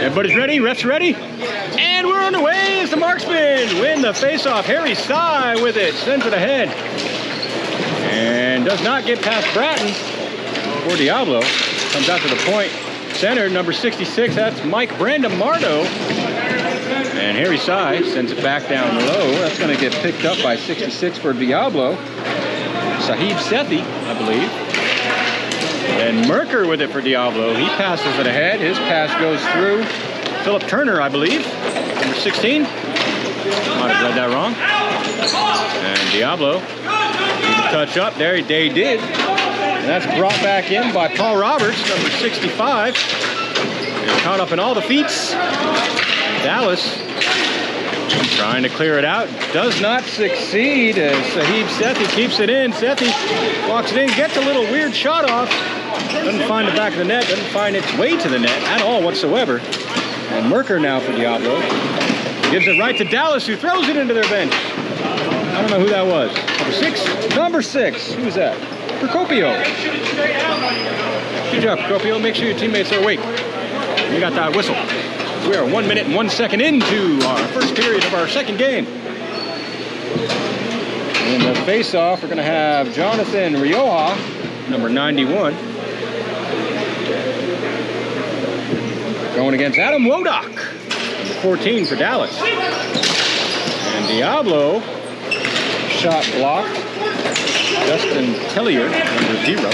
Everybody's ready, refs ready, and we're on the way as the Marksmen win the face-off. Harry Sy with it, sends it ahead, and does not get past Bratton for Diablo. Comes out to the point. Center, number 66, that's Mike Brandamardo. And Harry Sy sends it back down low. That's going to get picked up by 66 for Diablo. Sahib Sethi, I believe. And Merker with it for Diablo. He passes it ahead. His pass goes through Philip Turner, I believe, number 16. Might have read that wrong. And Diablo, touch up there, they did. And that's brought back in by Paul Roberts, number 65. And caught up in all the feats. Dallas trying to clear it out. Does not succeed as Sahib Sethi keeps it in. Sethi walks it in, gets a little weird shot off. Doesn't find the back of the net, doesn't find its way to the net at all whatsoever. And Merker now for Diablo. Gives it right to Dallas, who throws it into their bench. I don't know who that was. Number 6? Number 6. Who was that? Procopio. Good job, Procopio. Make sure your teammates are awake. We got that whistle. We are 1 minute and 1 second into our first period of our second game. In the face-off, we're going to have Jonathan Rioja, number 91. Going against Adam Wodak, number 14 for Dallas. And Diablo, shot blocked. Justin Tellier, number 0.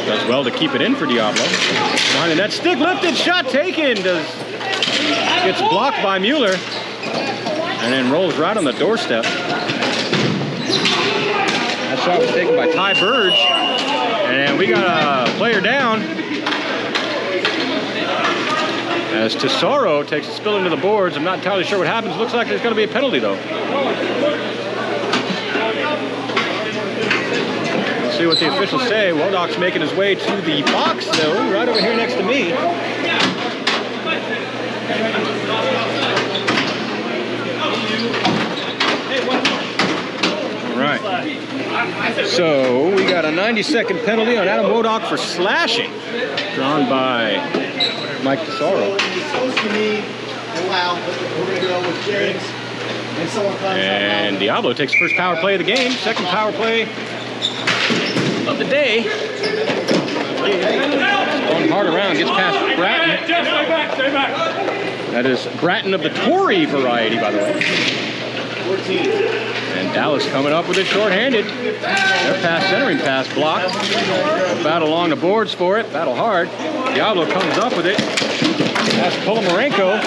Does well to keep it in for Diablo. Behind the net, stick lifted, shot taken. Gets blocked by Mueller. And then rolls right on the doorstep. That shot was taken by Ty Burge. And we got a player down. As Tesoro takes a spill into the boards. I'm not entirely sure what happens. Looks like there's going to be a penalty, though. Let's see what the officials say. Wodak's making his way to the box, though, right over here next to me. All right. So we got a 90-second penalty on Adam Wodak for slashing, drawn by Mike Tesoro. And Diablo takes the first power play of the game, second power play of the day. Going hard around, gets past Bratton. That is Bratton of the Tory variety, by the way. And Dallas coming up with it shorthanded. Their pass, centering pass blocked. Battle along the boards for it, battle hard. Diablo comes up with it. That's Polomarenko.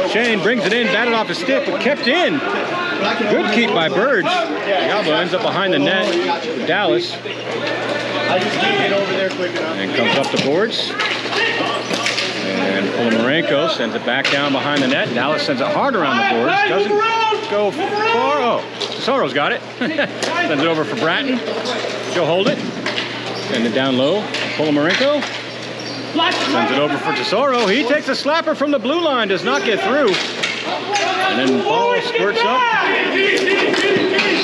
Shane brings it in, batted off his stick, but kept in. Good keep by Burge. Diablo ends up behind the net for Dallas. And comes up the boards. And Polomarenko sends it back down behind the net. Dallas sends it hard around the boards. Doesn't go far. Oh, Tesoro's got it. Sends it over for Bratton. He'll hold it. Send it down low. Polomarenko sends it over for Tesoro. He takes a slapper from the blue line. Does not get through. And then ball squirts up.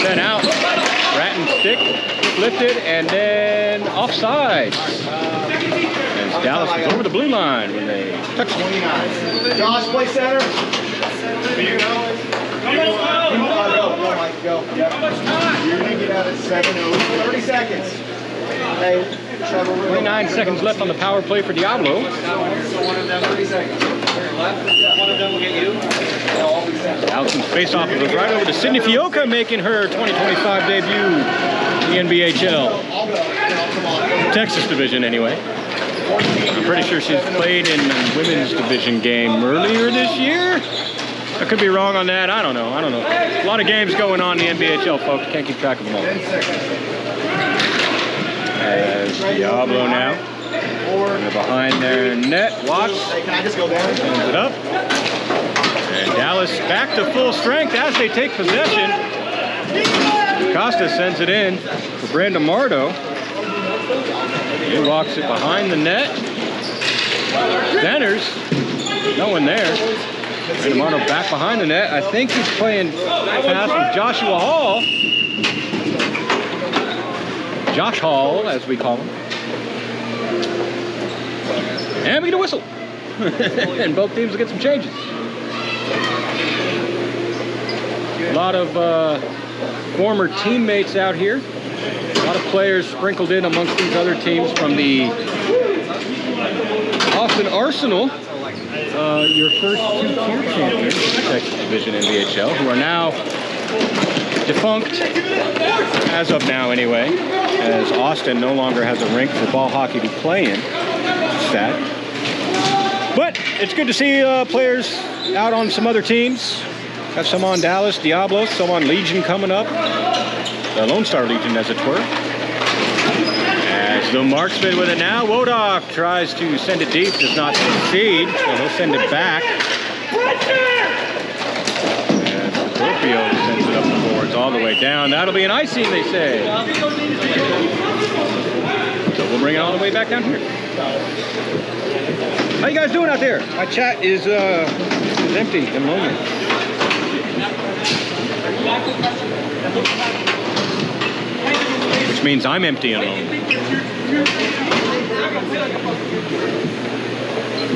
Sent out. Bratton stick lifted and then offside. As Dallas is over the blue line when they touch 29. Josh, play center. Go. Yep. How much time? You're going to get out at 7:30. 30 seconds. Hey, 29 seconds left on the power play for Diablo. So one of them, 30 seconds. One of them will get you. Allison's face-off goes right over to Sydney Fioca, making her 2025 debut in the NBHL. Texas division, anyway. I'm pretty sure she's played in a women's division game earlier this year. I could be wrong on that. I don't know. A lot of games going on in the NBHL, folks. Can't keep track of them all. As Diablo now. They're behind their net. Watch. Sends it up. And Dallas back to full strength as they take possession. Costa sends it in for Brandamardo. He walks it behind the net. Centers. No one there. Brandamardo back behind the net. I think he's playing pass with Joshua Hall. Josh Hall, as we call him. And we get a whistle. and both teams will get some changes. A lot of former teammates out here. A lot of players sprinkled in amongst these other teams from the Austin Arsenal, your first two-tier champions in the Texas Division NBHL, who are now defunct, as of now anyway, as Austin no longer has a rink for ball hockey to play in. Sad. But it's good to see players out on some other teams. Got some on Dallas, Diablos, some on Legion coming up. The Lone Star Legion, as it were. As the Marksmen with it now. Wodak tries to send it deep, does not succeed, so he'll send it back. As Scorpio sends it up the boards all the way down. That'll be an icing, they say. So we'll bring it all the way back down here. How you guys doing out there? My chat is empty at the moment. Which means I'm empty and lonely.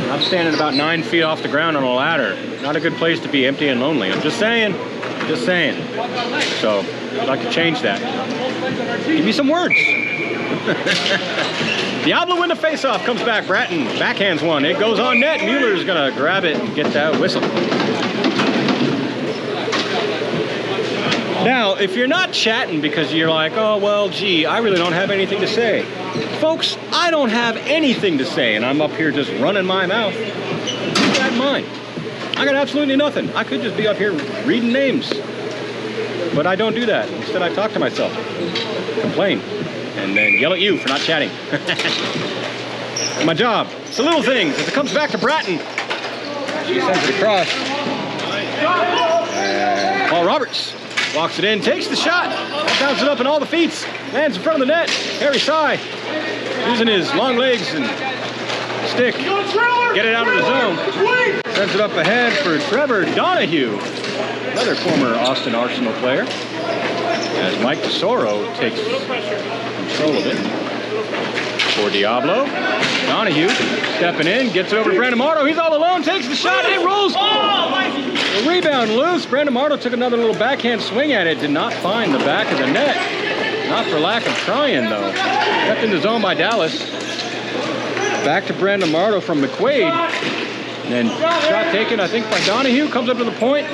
I'm standing about 9 feet off the ground on a ladder. Not a good place to be empty and lonely. I'm just saying. Just saying. So, I'd like to change that. Give me some words. Diablo win the face-off. Comes back. Bratton backhands one. It goes on net. Mueller's going to grab it and get that whistle. Now, if you're not chatting because you're like, oh, well, gee, I really don't have anything to say. Folks, I don't have anything to say, and I'm up here just running my mouth. Keep that in mind. I got absolutely nothing. I could just be up here reading names. But I don't do that. Instead, I talk to myself, complain, and then yell at you for not chatting. My job. It's the little things. As it comes back to Bratton, she sends it across. And Paul Roberts walks it in, takes the shot, bounces it up in all the feet, lands in front of the net. Harry Sy, using his long legs and stick, get it out of the zone. Sends it up ahead for Trevor Donahue, another former Austin Arsenal player, as Mike Tesoro takes control of it. For Diablo, Donahue stepping in, gets it over to Brandon Marto. He's all alone, takes the shot, and it rolls. The rebound loose. Brandon Marto took another little backhand swing at it. Did not find the back of the net. Not for lack of trying, though. Kept in the zone by Dallas. Back to Brandon Marto from McQuaid. And then shot taken, I think, by Donahue. Comes up to the point.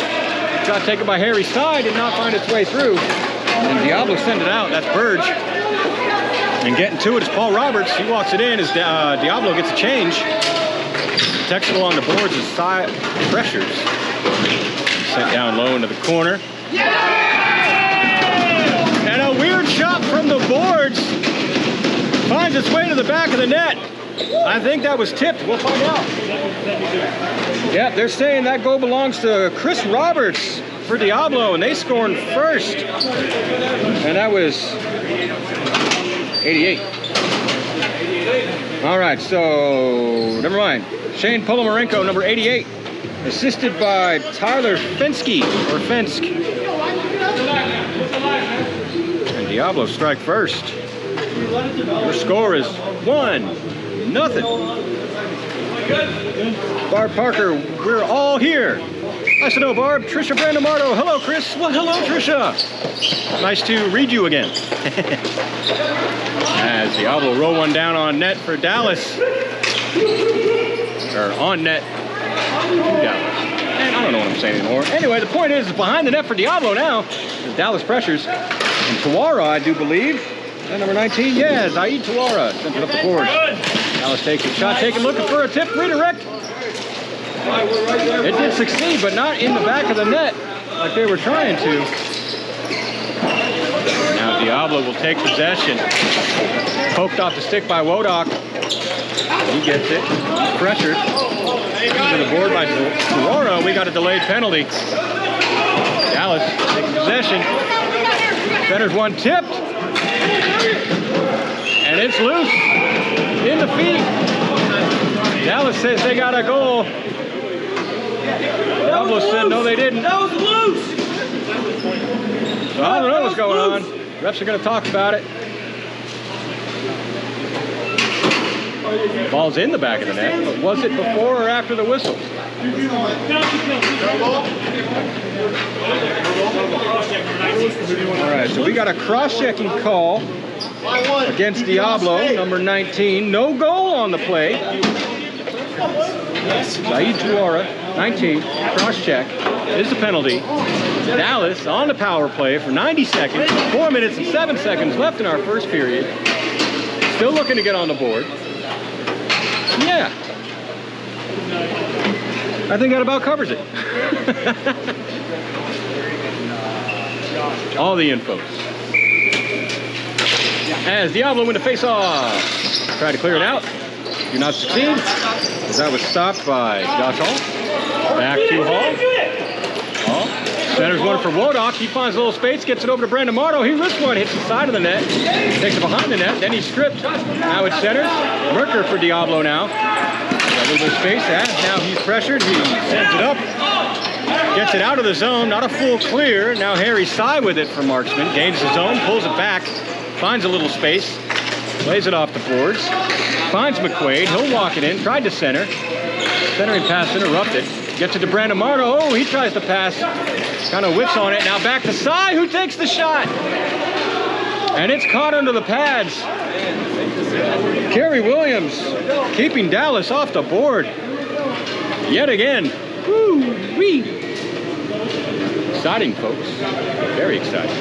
Shot taken by Harry Sy. Did not find its way through. And Diablo sent it out. That's Burge. And getting to it is Paul Roberts. He walks it in as Diablo gets a change. Protects it along the boards as Sy pressures. Sent down low into the corner. And a weird shot from the boards finds its way to the back of the net. I think that was tipped. We'll find out. Yeah, they're saying that goal belongs to Chris Roberts for Diablo, and they scored first. And that was 88. All right, so never mind. Shane Polomarenko, number 88, assisted by Tyler Fensky, or Fensk. And Diablo strike first. Your score is 1-0. Barb Parker, we're all here. Nice to know, Barb. Trisha Brandomardo. Hello, Chris. Well, hello, Trisha. Nice to read you again. As Diablo roll one down on net for Dallas. Or on net to Dallas. And I don't know what I'm saying anymore. Anyway, the point is, it's behind the net for Diablo now. As Dallas pressures. And Tawara, I do believe. And number 19, yeah, Zaid Tawara. Sent it up the board. Dallas takes a shot, taken, looking for a tip, redirect. It did succeed, but not in the back of the net like they were trying to. Now Diablo will take possession. Poked off the stick by Wodak. He gets it. Pressured. To the board by Tawara. We got a delayed penalty. Dallas taking possession. Centers one tipped. And it's loose. In the feet. Dallas says they got a goal. Diablo said no, they didn't. That was loose. So I don't know what's going on. Refs are going to talk about it. Ball's in the back of the net, but was it before or after the whistle? All right, so we got a cross-checking call against Diablo, number 19. No goal on the play. Saeed Tuara, 19, cross-check. Is the penalty. Dallas on the power play for 90 seconds, 4 minutes and 7 seconds left in our first period. Still looking to get on the board. Yeah. I think that about covers it. All the infos. As Diablo win the face-off. Try to clear it out. Do not succeed. As that was stopped by Josh Hall. Back to Hall. Hall. Centers one for Wodock. He finds a little space, gets it over to Brandon Marto. He risks one, hits the side of the net, takes it behind the net, then he's stripped. Now it's centers. Merker for Diablo now. Got a little bit of space. Now he's pressured. He sends it up. Gets it out of the zone. Not a full clear. Now Harry Sy with it for Marksmen. Gains the zone, pulls it back, finds a little space, plays it off the boards. Finds McQuaid. He'll walk it in. Tried to center. Centering pass interrupted. Gets it to Brandon Marto. Oh, he tries to pass. Kind of whips on it. Now back to Sy, who takes the shot. And it's caught under the pads. Kerry Williams keeping Dallas off the board. Yet again. Woo-wee. Exciting, folks. Very exciting.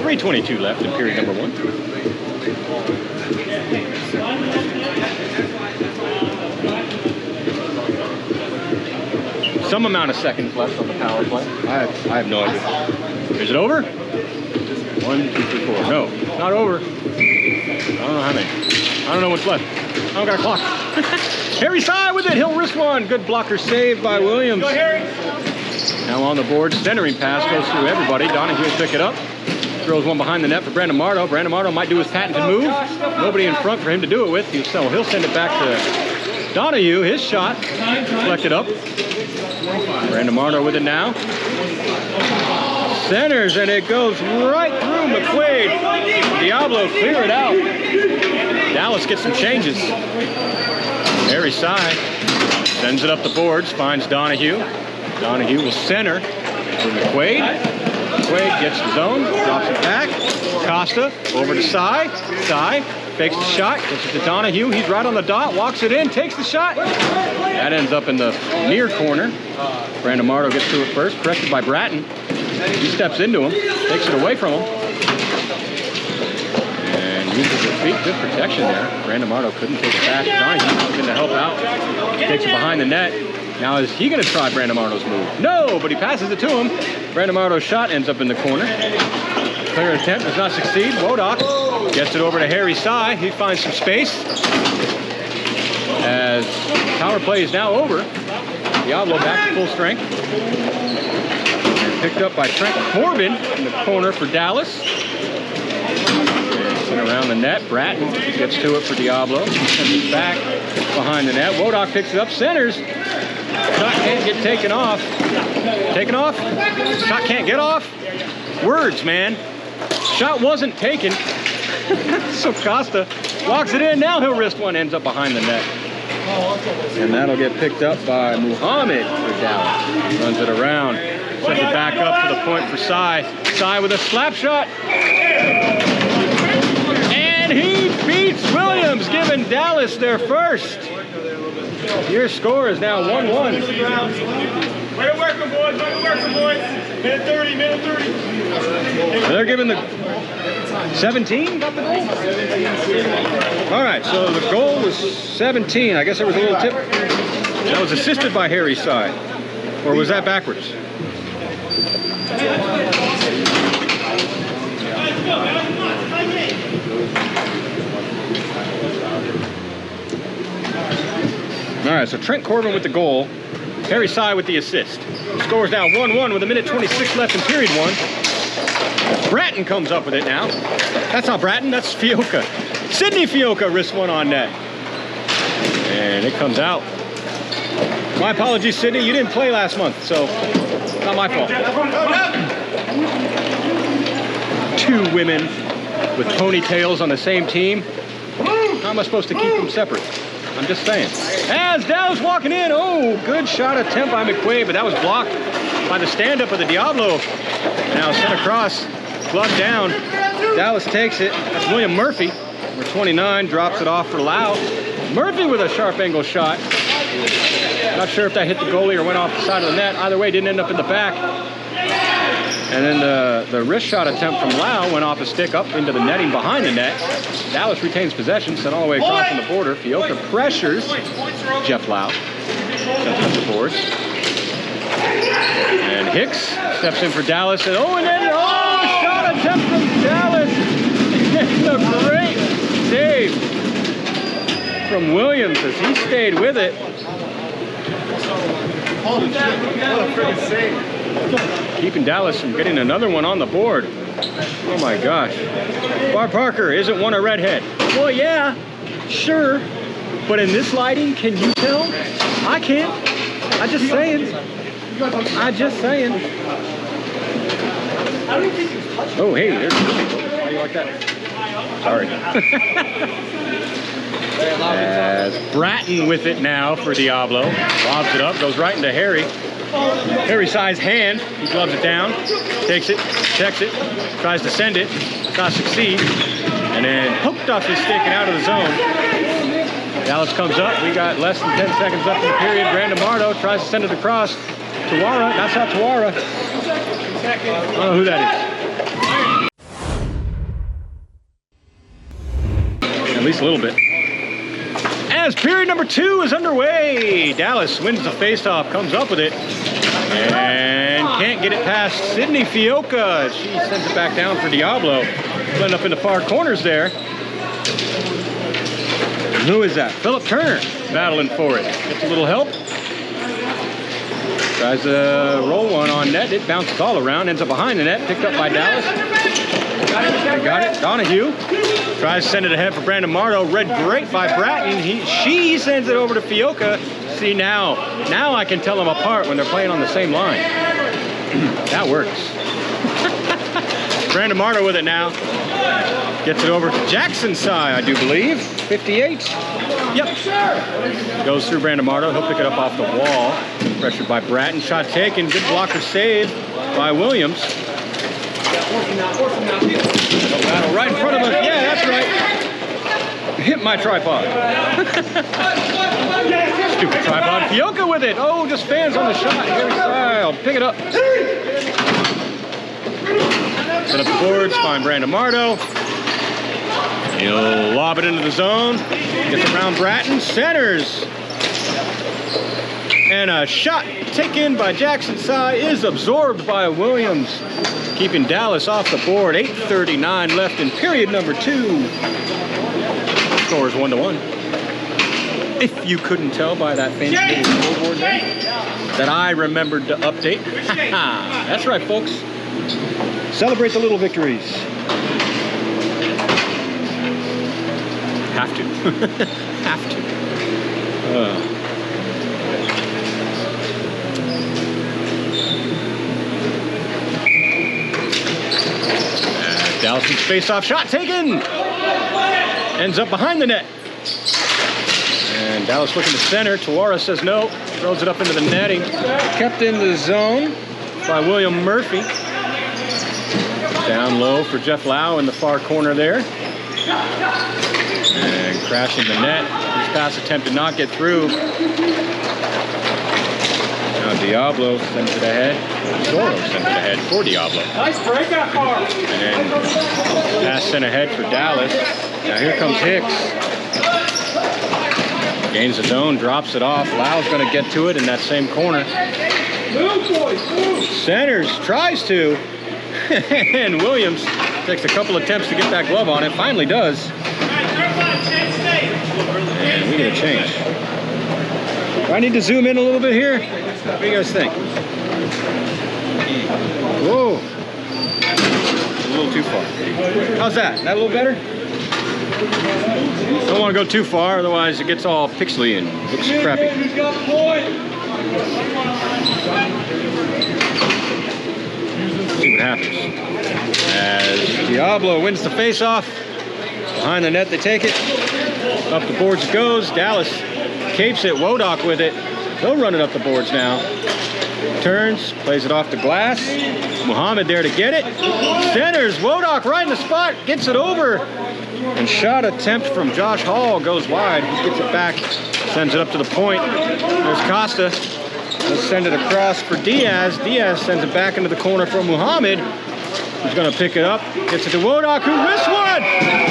3:22 left in period number 1. Some amount of seconds left on the power play. I have no idea. Is it over? 1, 2, 3, 4. No, it's not over. I don't know how many. I don't know what's left. I don't got a clock. Harry Sy with it. He'll risk one. Good blocker save by Williams. Go, Harry. Now on the board, centering pass goes through everybody. Donahue will pick it up. Throws one behind the net for Brandon Marto. Brandon Marto might do his patented move. Nobody in front for him to do it with. So he'll send it back to Donahue. His shot deflected up. Brandon Marto with it now. Centers, and it goes right through McQuaid. Diablo clear it out. Dallas gets some changes. Harry Sy sends it up the boards, finds Donahue. Donahue will center for McQuaid. McQuaid gets the zone, drops it back. Costa over to Sy. Sy fakes the shot, gets it to Donahue. He's right on the dot, walks it in, takes the shot. That ends up in the near corner. Brandon Marto gets to it first, pressured by Bratton. He steps into him, takes it away from him. And uses his feet, good protection there. Brandon Marto couldn't take it back. Donahue comes in to help out. Takes it behind the net. Now is he gonna try Brandon Marto's move? No, but he passes it to him. Brandon Marto's shot ends up in the corner. Clear attempt does not succeed. Wodock gets it over to Harry Sy. He finds some space. As power play is now over. Diablo back to full strength. And picked up by Trent Corbin in the corner for Dallas. And around the net, Bratton gets to it for Diablo. Sends it back behind the net. Wodock picks it up, centers. Shot can't get taken off. Taken off? Shot can't get off? Words, man. Shot wasn't taken. So Costa walks it in. Now he'll wrist one, ends up behind the net. And that'll get picked up by Muhammad for Dallas. Runs it around. Sends it back up to the point for Sy. Sy with a slap shot. And he beats Williams, giving Dallas their first. Your score is now 1-1. Way to work, my boys. Way to work, my boys. Minute 30, minute 30. They're giving the 17 got the goal? All right, so the goal was 17. I guess there was a little tip. That was assisted by Harry Sy. Or was that backwards? All right, so Trent Corbin with the goal, Harry Sy with the assist. The score is now 1-1 with 1:26 left in period 1. Bratton comes up with it now. That's not Bratton, that's Fiocca. Sidney Fiocca risks one on net. And it comes out. My apologies, Sidney, you didn't play last month, so Not my fault. Two women with ponytails on the same team. How am I supposed to keep them separate? I'm just saying. As Dallas walking in. Oh, good shot attempt by McQuaid, but that was blocked by the stand-up of the Diablo. Now sent across, glove down. Dallas takes it. That's William Murphy. Number 29 drops it off for Lau. Murphy with a sharp angle shot. Not sure if that hit the goalie or went off the side of the net. Either way, didn't end up in the back. And then the wrist shot attempt from Lau went off a stick up into the netting behind the net. Dallas retains possession, sent all the way across from the border. Fioka pressures Jeff Lau. Sends up the boards. And Hicks steps in for Dallas. And and then shot attempt from Dallas. And a great save from Williams as he stayed with it. Holy shit, what a freaking save. Keeping Dallas from getting another one on the board. Oh my gosh. Barb Parker, isn't one a redhead? Well, yeah, sure. But in this lighting, can you tell? I can't. I'm just saying. I'm just saying. Oh, hey, there's two people. Why do you like that? Sorry. As Bratton with it now for Diablo. Lobs it up, goes right into Harry. Harry Sai's hand. He gloves it down, takes it, checks it, tries to send it, does not succeed, and then hooked off his stick and out of the zone. Dallas comes up. We got less than 10 seconds left in the period. Brandon Mardo tries to send it across. Tawara, that's not Tawara. I don't know who that is. At least a little bit. As period number 2 is underway, Dallas wins the faceoff, comes up with it, and can't get it past Sydney Fioka. She sends it back down for Diablo. End up in the far corners there. And who is that? Philip Turner battling for it. Gets a little help. Tries to roll one on net. It bounces all around, ends up behind the net, picked up by Dallas. Got it. Donahue tries to send it ahead for Brandon Mardo. Read great by Bratton. She sends it over to Fioka. See, now I can tell them apart when they're playing on the same line. That works. Brandon Mardo with it now. Gets it over to Jackson Sai, I do believe. 58. Yep. Goes through Brandon Mardo. He'll pick it up off the wall. Pressured by Bratton. Shot taken. Good blocker save by Williams. Battle right in front of us. Yeah, that's right. Hit my tripod. Stupid tripod. Fioka with it. Oh, just fans on the shot. Harry Style. Pick it up. Set up the boards. Find Brandon Mardo. He'll lob it into the zone. Gets around Bratton. Centers. And a shot taken by Jackson Sai is absorbed by Williams, keeping Dallas off the board. 8:39 left in period number 2. Score is 1-1. If you couldn't tell by that fancy little scoreboard there, that I remembered to update. That's right, folks. Celebrate the little victories. Have to. Have to. Dallas's face-off shot taken. Ends up behind the net. And Dallas looking to center. Tawara says no. Throws it up into the netting. Kept in the zone by William Murphy. Down low for Jeff Lau in the far corner there. And crashing the net. His pass attempt did not get through. Now Diablo sends it ahead. Zorro sends it ahead for Diablo. Nice breakout car. And then pass sent ahead for Dallas. Now here comes Hicks. Gains the zone, drops it off. Lau's going to get to it in that same corner. Centers, tries to. And Williams takes a couple attempts to get that glove on it. Finally does. And we get a change. Do I need to zoom in a little bit here? What do you guys think? Whoa. A little too far. How's that? That a little better? Don't want to go too far, otherwise it gets all pixely and looks crappy. what happens. As Diablo wins the face-off, behind the net they take it. Up the boards it goes. Dallas capes it. Wodak with it. They'll run it up the boards now. Turns, plays it off the glass. Muhammad there to get it. Centers. Wodak right in the spot. Gets it over. And shot attempt from Josh Hall goes wide. He gets it back. Sends it up to the point. There's Costa. Let's send it across for Diaz. Diaz sends it back into the corner for Muhammad. He's going to pick it up. Gets it to Wodak, who missed one.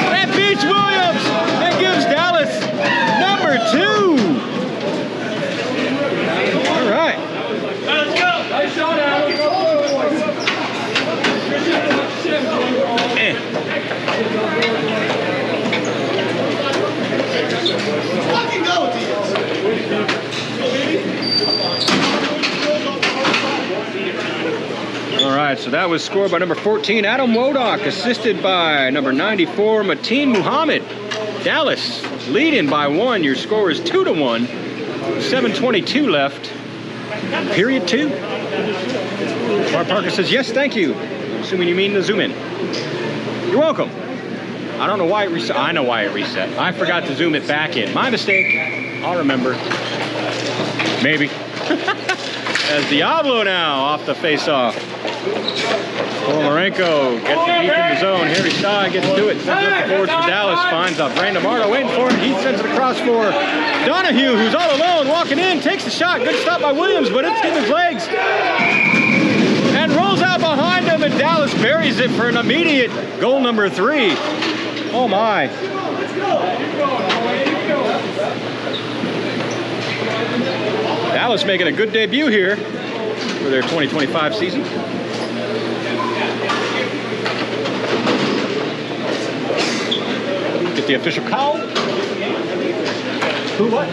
That beats Williams. That gives Dallas number 2. All right. Let's go. Nice shot, Adam. Fucking go, Diaz. All right, so that was scored by number 14, Adam Wodak, assisted by number 94, Mateen Muhammad. Dallas leading by 1. Your score is 2-1. 7:22 left. Period 2. Bart Parker says, yes, thank you. Assuming you mean the zoom in. You're welcome. I don't know why it reset. I know why it reset. I forgot to zoom it back in. My mistake. I'll remember. Maybe. As Diablo now off the face-off. Polomarenko gets it deep in the zone. Harry Sty gets to it. Sends up the boards for Dallas. Finds Brandon Marto waiting for it. He sends it across for Donahue, who's all alone, walking in. Takes the shot. Good stop by Williams, but it's in his legs. And rolls out behind him, and Dallas buries it for an immediate goal number 3. Oh, my. Dallas making a good debut here for their 2025 season. Get the official call. Who what?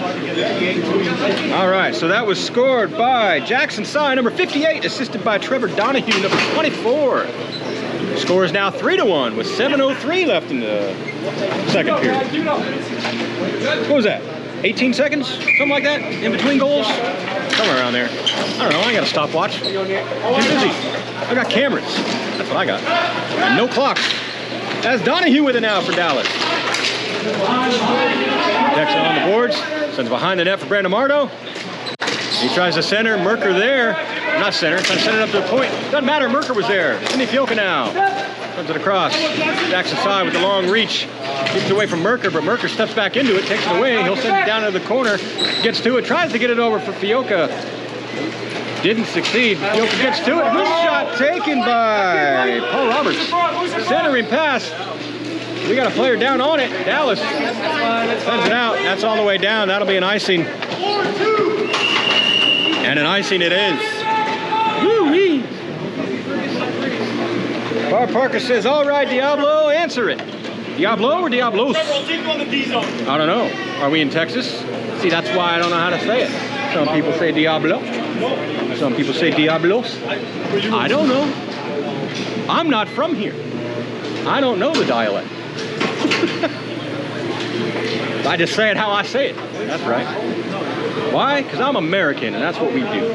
All right, so that was scored by Jackson Sy, number 58, assisted by Trevor Donahue, number 24. Score is now 3-1 with 7:03 left in the second period. What was that? 18 seconds? Something like that? In between goals? Somewhere around there. I don't know, I ain't got a stopwatch. I'm too busy. I got cameras. That's what I got. And no clocks. That's Donahue with it now for Dallas. Dexter on the boards. Sends behind the net for Brandon Marto. He tries to center. Merker there. Not center. Trying to send it up to the point. Doesn't matter. Merker was there. Cindy Fioca now. Sends it across. Jackson Sy with the long reach. Keeps it away from Merker, but Merker steps back into it. Takes it away. He'll send it down to the corner. Gets to it. Tries to get it over for Fioca. Didn't succeed. Fioca gets to it. Good shot taken by Paul Roberts. Centering pass. We got a player down on it. Dallas sends it out. That's all the way down. That'll be an icing. And an icing it is. Woo-wee. Bar Parker says, all right, Diablo, answer it. Diablo or Diablos? I don't know. Are we in Texas? See, that's why I don't know how to say it. Some people say Diablo. Some people say Diablos. I don't know. I'm not from here. I don't know the dialect. I just say it how I say it. That's right. Why? Because I'm American, and that's what we do.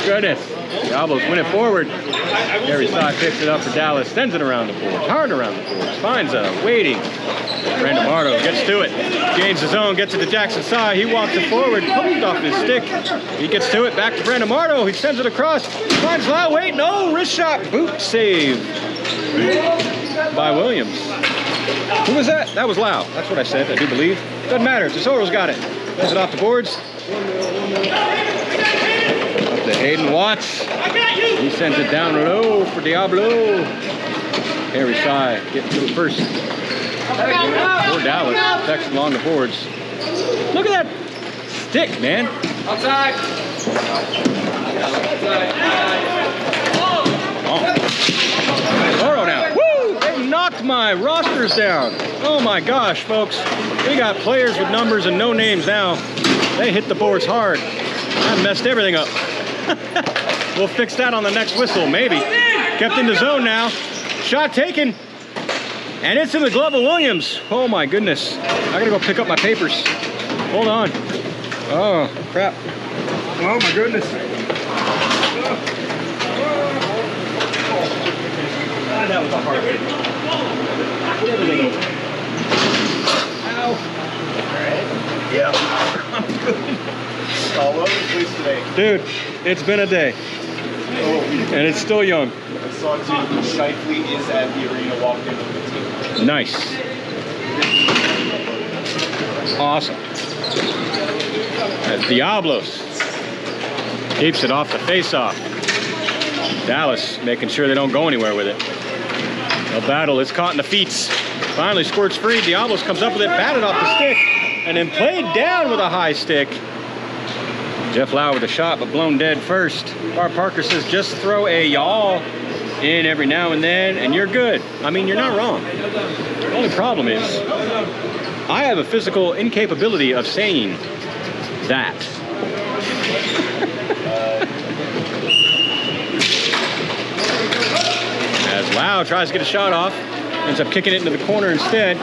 Goodness. Diablos win it forward. Harry Sty picks it up for Dallas, sends it around the boards, hard around the boards, finds a waiting. Brandon Marto gets to it, gains his own, gets it to Jackson Sy. He walks it forward, pulls off his stick. He gets to it, back to Brandon Marto. He sends it across, finds Lau, wait, no, wrist shot, boot save by Williams. Who was that? That was Lau. That's what I said, I do believe. Doesn't matter, Tesoro's got it. Sends it off the boards. Up to Hayden Watts. He sends it down low for Diablo. Harry Sty getting to it first. Poor Dallas, Texas along the boards. Look at that stick, man. Outside. Oh. Oro now. Woo! They knocked my rosters down. Oh my gosh, folks. We got players with numbers and no names now. They hit the boards hard. I messed everything up. We'll fix that on the next whistle, maybe. Kept in the zone now. Shot taken. And it's in the glove of Williams. Oh my goodness. I gotta go pick up my papers. Hold on. Oh, crap. Oh my goodness. That was a hard hit. Get everything over. Ow. Alright. Yep. I'm good. All over the place today. Dude, it's been a day. Oh, And it's still young. I saw too, Shifley is at the arena, walked in with the team. Nice. Awesome. As Diablos keeps it off the face-off. Dallas making sure they don't go anywhere with it. No battle, it's caught in the feet. Finally squirts free. Diablos comes up with it, batted off the stick, and then played down with a high stick. Jeff Lau with a shot, but blown dead first. Barb Parker says just throw a yawl in every now and then, and you're good. I mean, you're not wrong. The only problem is, I have a physical incapability of saying that. As Lau tries to get a shot off, ends up kicking it into the corner instead.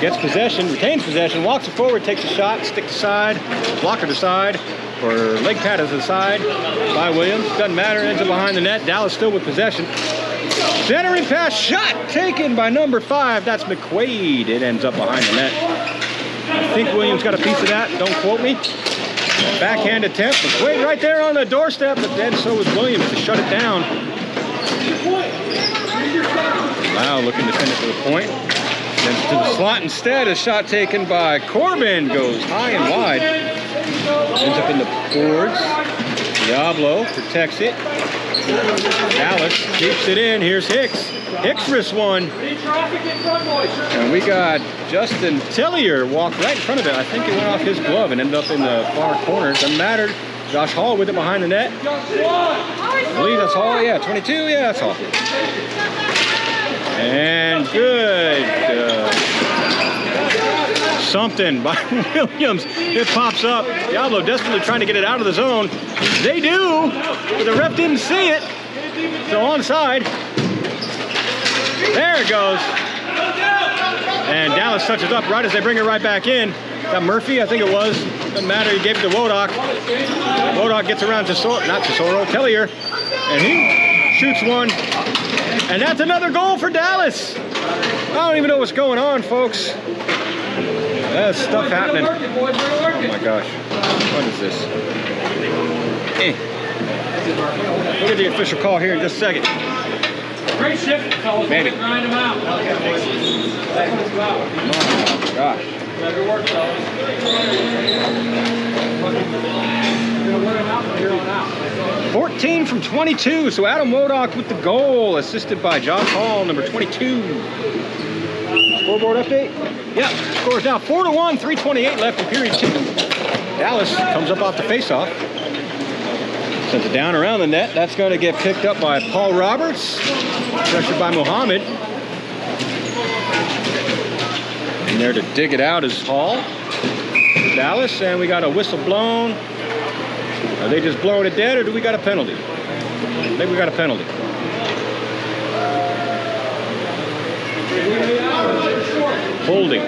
Gets possession, retains possession, walks it forward, takes a shot, stick to side, blocker to side, or leg pad to the side by Williams. Doesn't matter, ends up behind the net. Dallas still with possession. Centering pass, shot taken by number 5. That's McQuaid. It ends up behind the net. I think Williams got a piece of that. Don't quote me. Backhand attempt. McQuaid right there on the doorstep, but then so was Williams to shut it down. Wow, looking to send it to the point. Sends it to the slot instead. A shot taken by Corbin goes high and wide. Ends up in the boards. Diablo protects it. Dallas keeps it in. Here's Hicks. Hicks wrists one. And we got Justin Tellier walked right in front of it. I think it went off his glove and ended up in the far corner. Doesn't matter. Josh Hall with it behind the net. I believe that's Hall. Yeah, 22. Yeah, that's Hall. And good. Something by Williams. It pops up. Diablo desperately trying to get it out of the zone. They do, but the ref didn't see it. So onside. There it goes. And Dallas touches up right as they bring it right back in. That Murphy, I think it was. Doesn't matter, he gave it to Wodak. Wodak gets around to Tellier. And he shoots one. And that's another goal for Dallas. I don't even know what's going on, folks. There's stuff happening. Oh my gosh. What is this? We'll get the official call here in just a second. Great shift, fellas. Maybe. Grind them out. Oh my gosh. Good work, fellas. 14 from 22. So Adam Wodak with the goal, assisted by Josh Hall, number 22. Scoreboard update? Yep, score is now 4-1, 3:28 left in period 2. Dallas comes up off the faceoff. Sends it down around the net. That's going to get picked up by Paul Roberts. Pressured by Muhammad. And there to dig it out is Hall. Dallas, and we got a whistle blown. Are they just blowing it dead, or do we got a penalty? I think we got a penalty. Holding.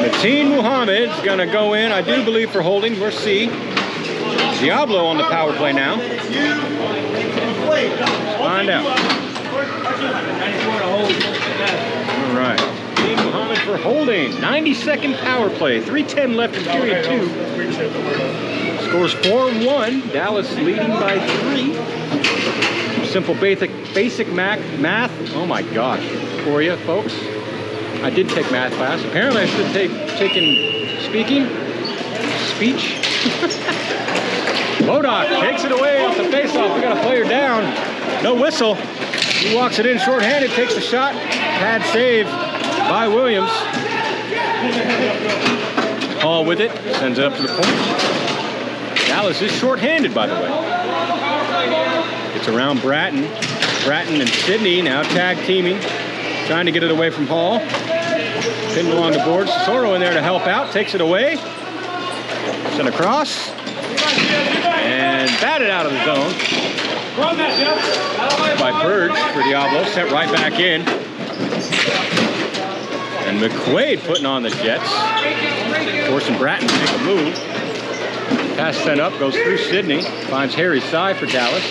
Mateen Muhammad's gonna go in, I do believe, for holding. We'll see. Diablo on the power play now. Find out. All right. Mateen Muhammad for holding. 90-second power play. 3:10 left in period 2. Scores 4-1. Dallas leading by 3. Simple basic math. Oh my gosh. For you folks. I did take math class. Apparently I should have taken speech. Wodak takes it away off the face-off. We got a player down. No whistle. He walks it in short-handed, takes the shot. Pad save by Williams. Hall with it. Sends it up to the point. Dallas is short-handed, by the way. It's around Bratton. Bratton and Sidney now tag teaming. Trying to get it away from Hall. Pinned along the board. Soro in there to help out. Takes it away. Sent across. And batted out of the zone. By Purge for Diablo. Sent right back in. And McQuaid putting on the Jets. Forcing Bratton to make a move. Pass sent up, goes through Sydney, finds Harry Sy for Dallas,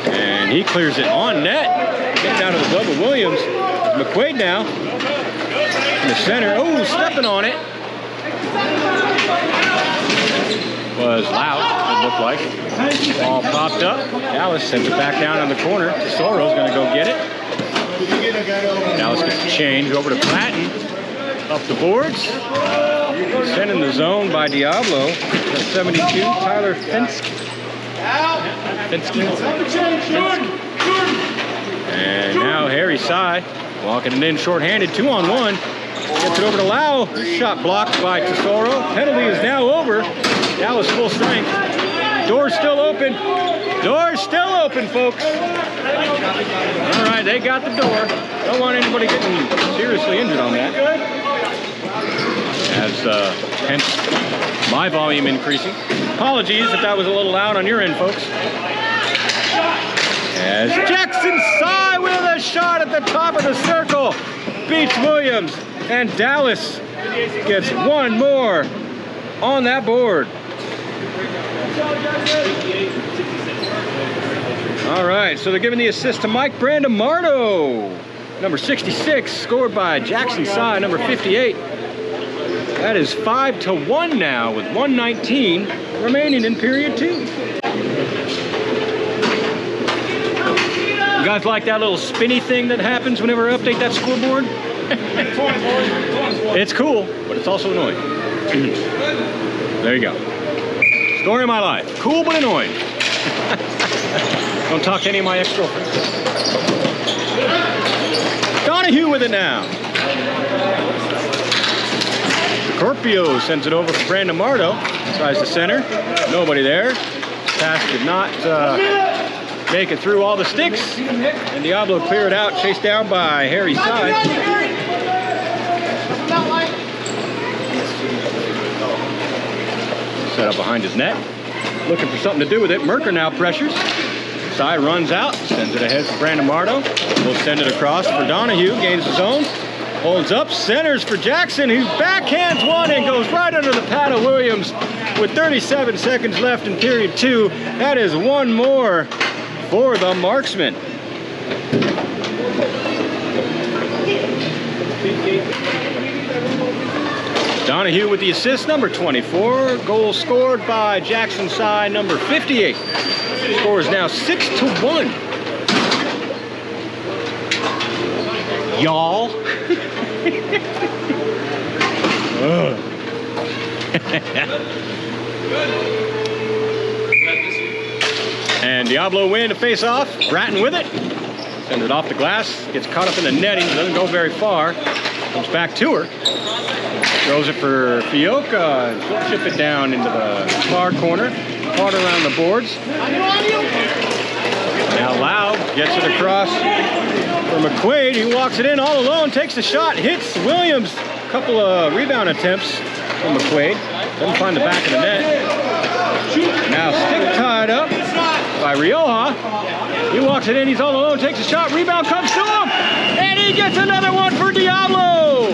and he clears it on net. Getting down to the double Williams. McQuaid now in the center. Oh, stepping on it. Was loud, it looked like. Ball popped up. Dallas sends it back down on the corner. Tesoro's going to go get it. Dallas gets a change over to Platten. Up the boards. Sent in the zone by Diablo. At 72, Tyler Finsky. And now Harry Sy walking it in shorthanded, 2-on-1. Gets it over to Lau. Shot blocked by Tesoro. Penalty is now over. Dallas full strength. Door's still open. Door's still open, folks. All right, they got the door. Don't want anybody getting seriously injured on that. As hence my volume increasing. Apologies if that was a little loud on your end, folks. As Jackson Sy with a shot at the top of the circle. Beats Williams. And Dallas gets one more on that board. All right, so they're giving the assist to Mike Brandamardo. Number 66, scored by Jackson Sy, number 58. That is 5-1 now with 1:19 remaining in period 2. You guys like that little spinny thing that happens whenever I update that scoreboard? It's cool, but it's also annoying. There you go. Story of my life. Cool, but annoying. Don't talk to any of my ex-girlfriends. Donahue with it now. Corpio sends it over for Brandamardo. Tries to center. Nobody there. Pass did not make it through all the sticks. And Diablo cleared out, chased down by Harry Sy. Set up behind his net. Looking for something to do with it. Merker now pressures. Sy runs out, sends it ahead for Brandamardo. Will send it across for Donahue, gains his own. Holds up, centers for Jackson, who backhands one and goes right under the pad of Williams with 37 seconds left in period 2. That is one more for the Marksmen. Donahue with the assist, number 24. Goal scored by Jackson Sy, number 58. Score is now 6-1. Y'all. And Diablo win to face off. Bratton with it. Sends it off the glass. Gets caught up in the netting. Doesn't go very far. Comes back to her. Throws it for Fioca. And she'll chip it down into the far corner. Caught around the boards. Now Lau gets it across for McQuaid. He walks it in all alone. Takes the shot. Hits Williams. A couple of rebound attempts from McQuaid. Doesn't find the back of the net. Now stick tied up by Rioja. He walks it in. He's all alone. Takes a shot. Rebound comes to him. And he gets another one for Diablo.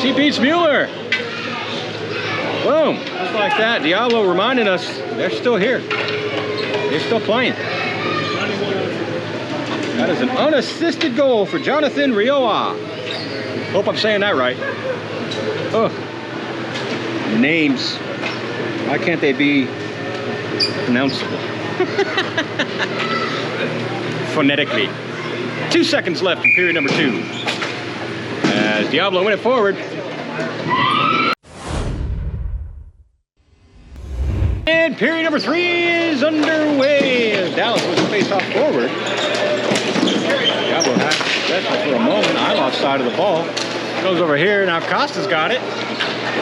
She beats Mueller. Boom. Just like that. Diablo reminding us they're still here. They're still playing. That is an unassisted goal for Jonathan Rioja. Hope I'm saying that right. Oh. Names. Why can't they be pronounceable? Phonetically. 2 seconds left in period number 2. As Diablo win it forward. And period number 3 is underway. Dallas with the face-off forward. Diablo has possession for a moment. I lost sight of the ball. Goes over here. Now Costa's got it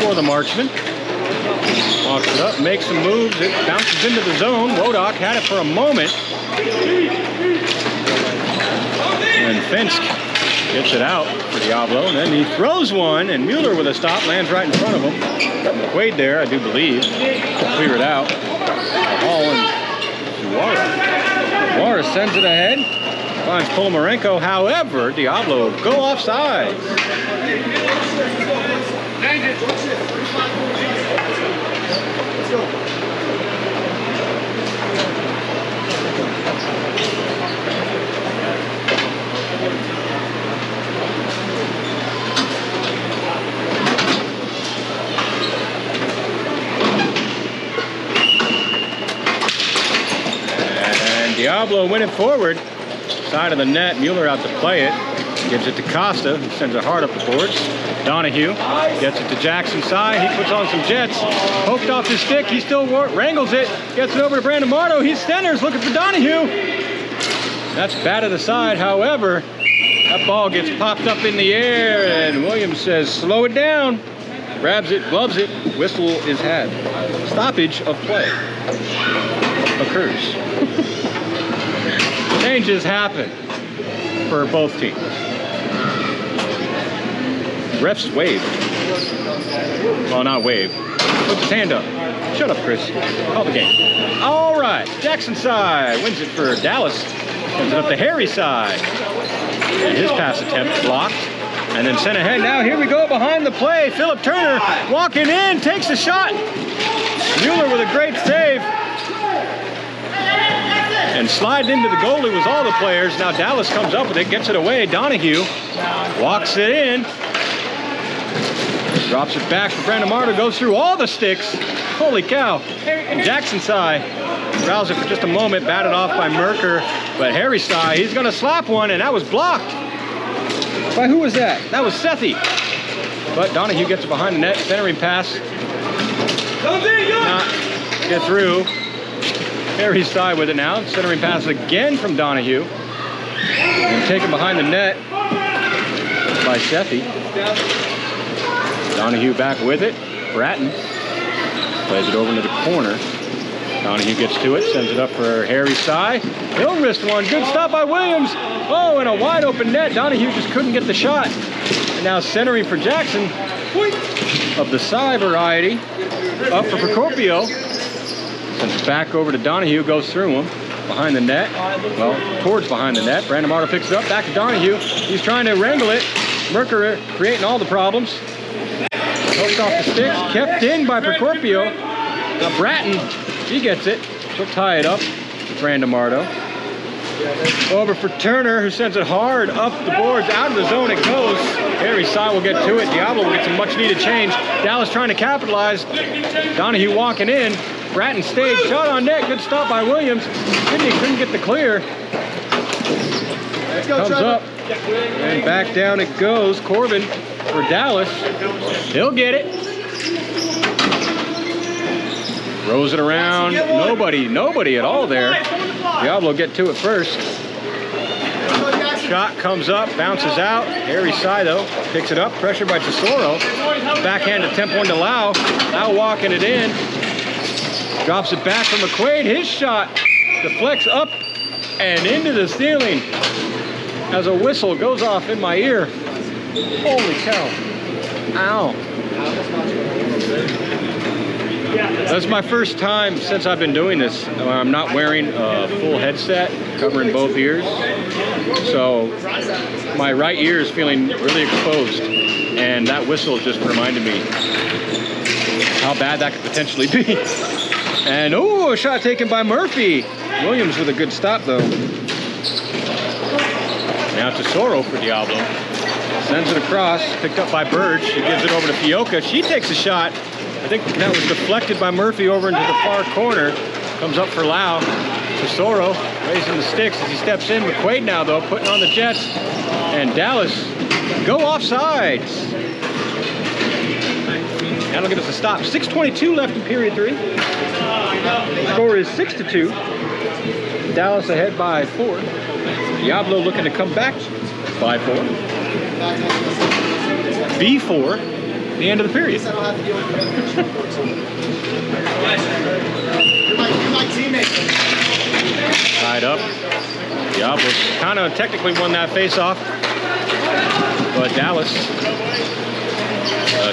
for the Marksmen. Walks it up, makes some moves. It bounces into the zone. Wodak had it for a moment. And Finsk gets it out for Diablo. And then he throws one, and Mueller with a stop lands right in front of him. McQuaid there, I do believe. Clear it out. Hall and Suarez. Suarez sends it ahead. Finds Polomarenko. However, Diablo go offsides. Diablo win it forward. Side of the net, Mueller out to play it. Gives it to Costa, who sends it hard up the boards. Donahue gets it to Jackson's side. He puts on some jets. Poked off his stick. He still wrangles it. Gets it over to Brandon Marto. He centers, looking for Donahue. That's bad of the side. However, that ball gets popped up in the air, and Williams says, slow it down. Grabs it, gloves it. Whistle is had. Stoppage of play occurs. Changes happen for both teams. Ref's wave. Well, not wave. Puts his hand up. Shut up, Chris. Call the game. All right. Jackson side wins it for Dallas. Sends it up to Harry's side. And his pass attempt blocked. And then sent ahead. Now here we go behind the play. Philip Turner walking in. Takes a shot. Mueller with a great save. And sliding into the goalie was all the players. Now Dallas comes up with it, gets it away. Donahue walks it in. Drops it back for Brandon Marto, goes through all the sticks. Holy cow. And Jackson Sy growls it for just a moment, batted off by Merker. But Harry Sy, he's gonna slap one, and that was blocked. By who was that? That was Sethi. But Donahue gets it behind the net, centering pass. Not get through. Harry Sy with it now, centering pass again from Donahue. And taken behind the net by Sethi. Donahue back with it. Bratton plays it over into the corner. Donahue gets to it, sends it up for Harry Sy. He'll wrist one. Good stop by Williams. Oh, and a wide open net. Donahue just couldn't get the shot. And now centering for Jackson of the Sy variety. Up for Procopio. Sends it back over to Donahue, goes through him. Behind the net. Well, towards behind the net. Brandon Marto picks it up, back to Donahue. He's trying to wrangle it. Merker creating all the problems. Poked off the sticks, kept in by Procopio. Now Bratton, he gets it. She'll tie it up to Brandon Marto. Over for Turner, who sends it hard up the boards, out of the zone it goes. Harry Sy will get to it. Diablo will get some much needed change. Dallas trying to capitalize. Donahue walking in. Bratton stayed, shot on net, good stop by Williams. Sidney couldn't get the clear. Comes up, and back down it goes. Corbin for Dallas. He'll get it. Throws it around. Nobody at all there. Diablo get to it first. Shot comes up, bounces out. Harry Sy, though, picks it up. Pressure by Tesoro. Backhand attempt one to Lau. Lau walking it in. Drops it back from McQuaid. His shot deflects up and into the ceiling as a whistle goes off in my ear. Holy cow. Ow. That's my first time since I've been doing this. I'm not wearing a full headset covering both ears. So my right ear is feeling really exposed. And that whistle just reminded me how bad that could potentially be. And oh, a shot taken by Murphy. Williams with a good stop though. Now Tesoro for Diablo. Sends it across, picked up by Birch. She gives it over to Fioca. She takes a shot. I think that was deflected by Murphy over into the far corner. Comes up for Lau. Tesoro raising the sticks as he steps in. McQuaid now though, putting on the jets. And Dallas go offsides. That'll give us a stop. 6:22 left in period 3. The score is 6-2. Dallas ahead by 4. Diablo looking to come back by 4. B4, the end of the period. Tied up. Diablo kind of technically won that face-off, but Dallas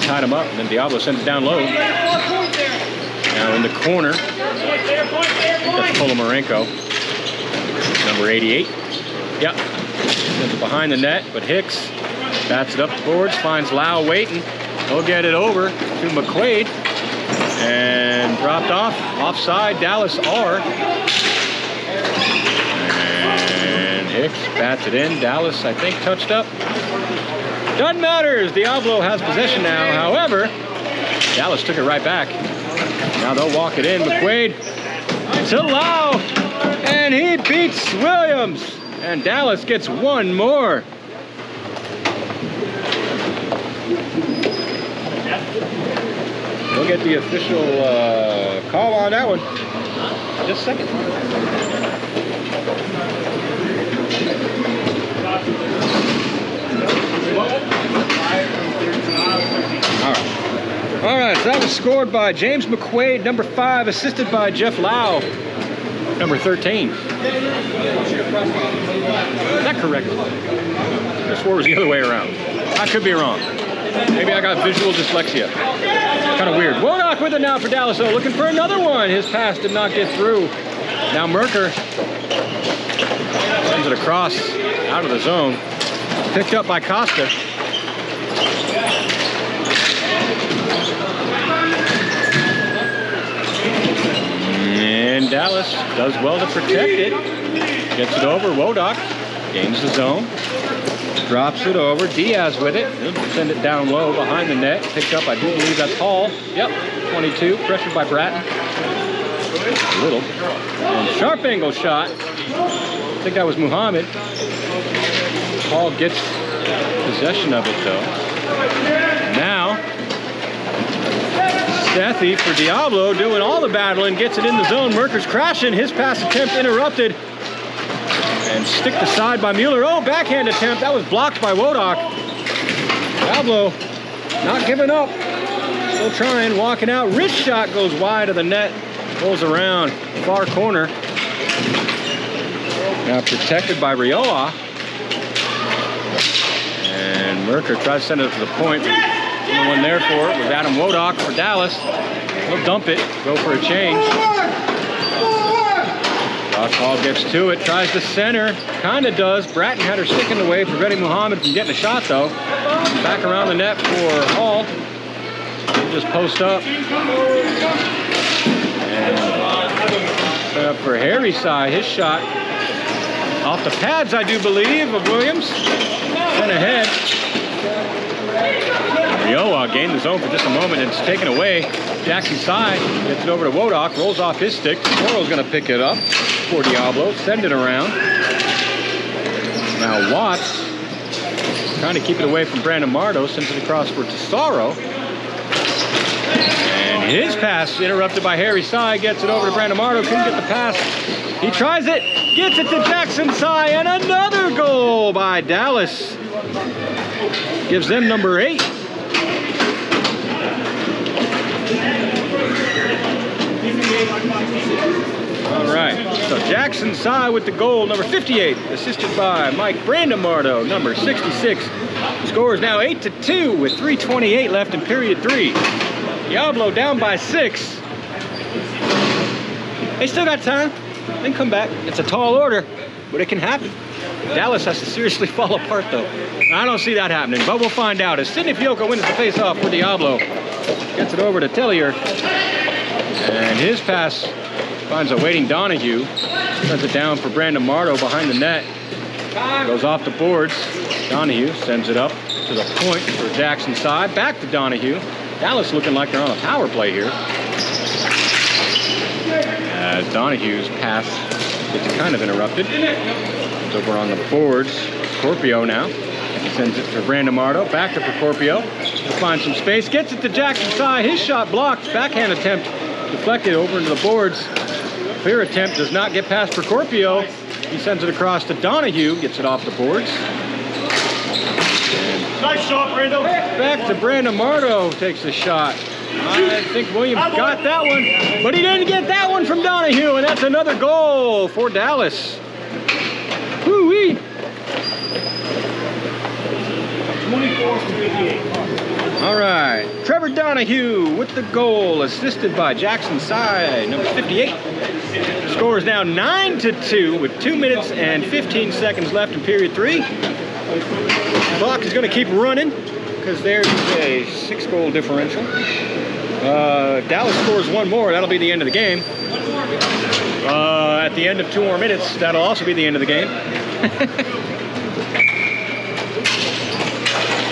tied him up, and then Diablo sends it down low. Now in the corner, I think that's Polomarenko, number 88. Yep, sends it behind the net, but Hicks bats it up the boards, finds Lau waiting. He'll get it over to McQuaid, and dropped off, offside, Dallas R. And Hicks bats it in, Dallas, I think, touched up. Doesn't matter, as Diablo has possession now. However, Dallas took it right back. Now they'll walk it in. McQuaid to Lau. And And he beats Williams. And Dallas gets one more. We'll get the official call on that one. Just a second. All right, so that was scored by James McQuaid, number 5, assisted by Jeff Lau, number 13. Is that correct? I swore it was the other way around. I could be wrong. Maybe I got visual dyslexia. Kind of weird. Wodak with it now for Dallas, though, looking for another one. His pass did not get through. Now Merker sends it across out of the zone. Picked up by Costa. And Dallas does well to protect it. Gets it over. Wodak gains the zone. Drops it over. Diaz with it. He'll send it down low behind the net. Picked up, I do believe that's Hall. Yep, 22. Pressured by Bratton. A little. And sharp angle shot. I think that was Muhammad. Hall gets possession of it, though. Now, Steffi for Diablo doing all the battling. Gets it in the zone. Merker's crashing. His pass attempt interrupted. And sticked aside by Mueller. Oh, backhand attempt. That was blocked by Wodak. Diablo not giving up. Still trying, walking out. Wrist shot goes wide of the net. Pulls around. Far corner. Now protected by Riola. And Merker tries to send it to the point. No one there for it with Adam Wodak for Dallas. He'll dump it. Go for a change. Hall gets to it, tries to center, kind of does. Bratton had her stick in the way, preventing Muhammad from getting a shot, though. Back around the net for Hall. He'll just post up. And set up for Harry's side, his shot. Off the pads, I do believe, of Williams. Sent ahead. Riola gained the zone for just a moment, and it's taken away. Jackson's side gets it over to Wodak, rolls off his stick. Toro's going to pick it up for Diablo, send it around. Now Watts trying to keep it away from Brandon Mardo, sends it across for Tesoro. And his pass interrupted by Harry Sy, gets it over to Brandon Mardo, couldn't get the pass. He tries it, gets it to Jackson Sy, and another goal by Dallas. Gives them number 8. All right, so Jackson Sy with the goal, number 58, assisted by Mike Brandemardo, number 66. Score is now 8-2 with 3:28 left in period 3. Diablo down by 6. They still got time. Then come back. It's a tall order, but it can happen. Dallas has to seriously fall apart, though. I don't see that happening, but we'll find out. As Sidney Fioco wins the face-off for Diablo, gets it over to Tellier, and his pass finds a waiting Donahue. Sends it down for Brandon Mardo behind the net. Goes off the boards. Donahue sends it up to the point for Jackson's side. Back to Donahue. Dallas looking like they're on a power play here. As Donahue's pass gets kind of interrupted. It's over on the boards. Scorpio now. He sends it for Brandon Mardo. Back to Scorpio. He'll find some space. Gets it to Jackson's side. His shot blocked. Backhand attempt deflected over into the boards. Clear attempt does not get past Procopio. He sends it across to Donahue, gets it off the boards. And Nice shot, Brando. back to Brandon Mardo, takes the shot. I think Williams got that one, but he didn't get that one from Donahue, and that's another goal for Dallas. Woo-wee. 24-58. All right, Trevor Donahue with the goal, assisted by Jackson Sy, number 58. The score is now 9-2 with 2 minutes and 15 seconds left in period 3. The clock is going to keep running because there's a 6-goal differential. Dallas scores one more, that'll be the end of the game. At the end of 2 more minutes, that'll also be the end of the game.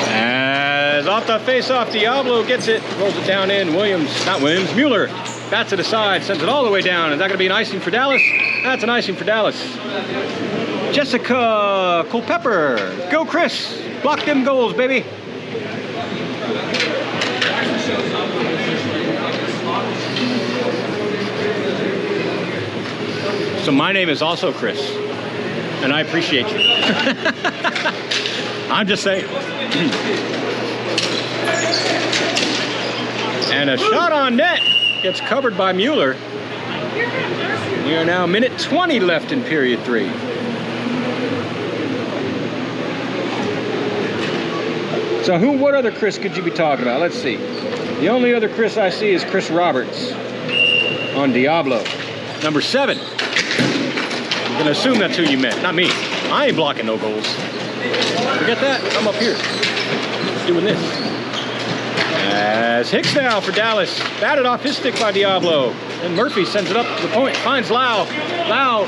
As off the face-off, Diablo gets it, rolls it down in. Mueller bats it aside, sends it all the way down. Is that going to be an icing for Dallas? That's an icing for Dallas. Jessica Culpepper. Go, Chris. Block them goals, baby. So my name is also Chris, and I appreciate you. I'm just saying. And a shot on net gets covered by Mueller. We are now minute 20 left in period 3. So what other Chris could you be talking about? Let's see. The only other Chris I see is Chris Roberts on Diablo. Number 7. I'm gonna assume that's who you meant, not me. I ain't blocking no goals. Forget that, I'm up here doing this. As Hicks now for Dallas, batted off his stick by Diablo. And Murphy sends it up to the point, finds Lau. Lau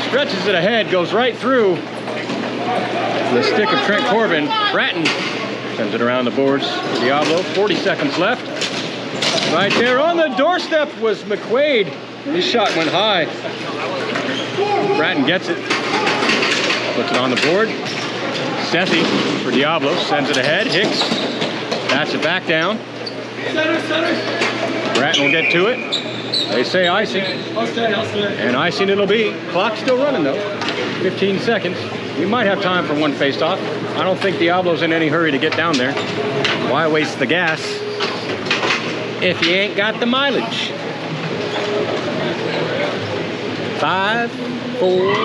stretches it ahead, goes right through the stick of Trent Corbin. Bratton sends it around the boards for Diablo. 40 seconds left. Right there on the doorstep was McQuaid. His shot went high. Bratton gets it. Puts it on the board. Sethi for Diablo sends it ahead. Hicks bats it back down. Bratton will get to it. They say icing. And icing it'll be. Clock's still running though. 15 seconds. We might have time for one face-off. I don't think Diablo's in any hurry to get down there. Why waste the gas if you ain't got the mileage? 5, 4...